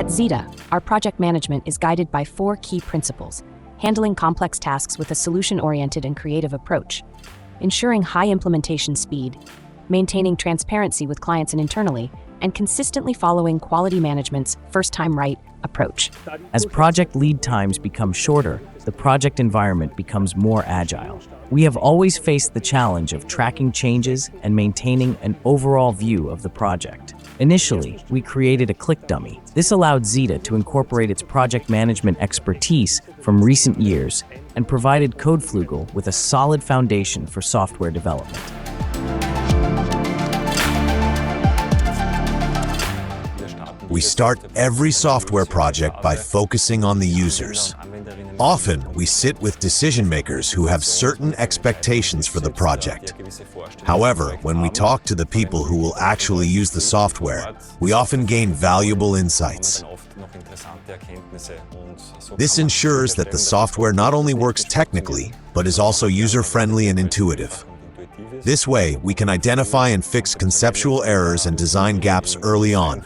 At ZETA, our project management is guided by 4 key principles: handling complex tasks with a solution-oriented and creative approach, ensuring high implementation speed, maintaining transparency with clients and internally, and consistently following quality management's first-time right approach. As project lead times become shorter, the project environment becomes more agile. We have always faced the challenge of tracking changes and maintaining an overall view of the project. Initially, we created a click dummy. This allowed ZETA to incorporate its project management expertise from recent years and provided CodeFlügel with a solid foundation for software development. We start every software project by focusing on the users. Often, we sit with decision makers who have certain expectations for the project. However, when we talk to the people who will actually use the software, we often gain valuable insights. This ensures that the software not only works technically, but is also user-friendly and intuitive. This way, we can identify and fix conceptual errors and design gaps early on,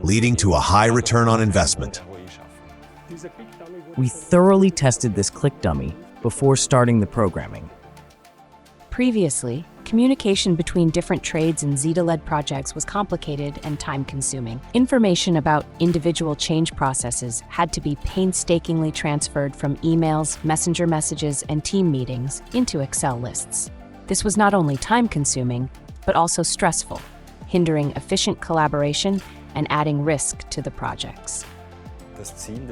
leading to a high return on investment. We thoroughly tested this click dummy before starting the programming. Previously, communication between different trades in ZETA-led projects was complicated and time-consuming. Information about individual change processes had to be painstakingly transferred from emails, messenger messages, and team meetings into Excel lists. This was not only time-consuming, but also stressful, hindering efficient collaboration and adding risk to the projects.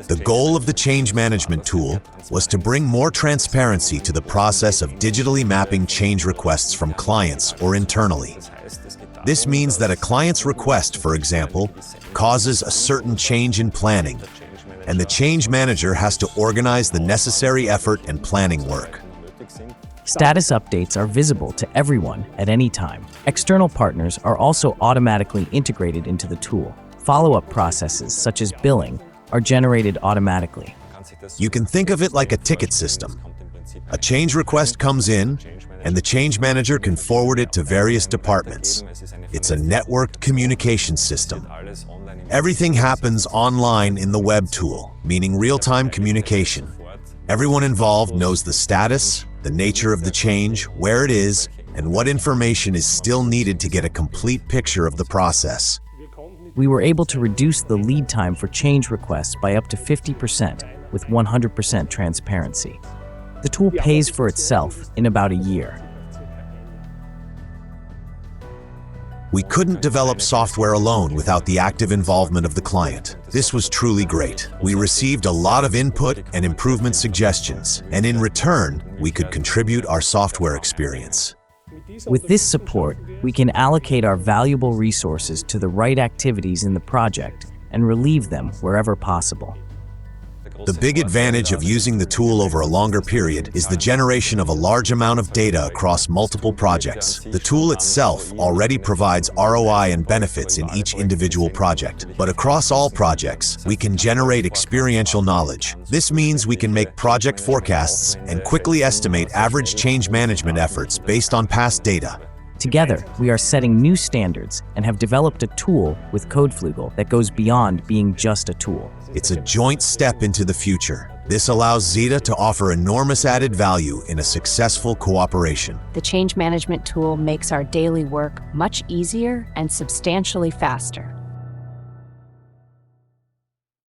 The goal of the change management tool was to bring more transparency to the process of digitally mapping change requests from clients or internally. This means that a client's request, for example, causes a certain change in planning, and the change manager has to organize the necessary effort and planning work. Status updates are visible to everyone at any time. External partners are also automatically integrated into the tool. Follow-up processes, such as billing, are generated automatically. You can think of it like a ticket system. A change request comes in, and the change manager can forward it to various departments. It's a networked communication system. Everything happens online in the web tool, meaning real-time communication. Everyone involved knows the status, the nature of the change, where it is, and what information is still needed to get a complete picture of the process. We were able to reduce the lead time for change requests by up to 50% with 100% transparency. The tool pays for itself in about a year. We couldn't develop software alone without the active involvement of the client. This was truly great. We received a lot of input and improvement suggestions, and in return, we could contribute our software experience. With this support, we can allocate our valuable resources to the right activities in the project and relieve them wherever possible. The big advantage of using the tool over a longer period is the generation of a large amount of data across multiple projects. The tool itself already provides ROI and benefits in each individual project, but across all projects, we can generate experiential knowledge. This means we can make project forecasts and quickly estimate average change management efforts based on past data. Together, we are setting new standards and have developed a tool with CodeFlügel that goes beyond being just a tool. It's a joint step into the future. This allows ZETA to offer enormous added value in a successful cooperation. The change management tool makes our daily work much easier and substantially faster.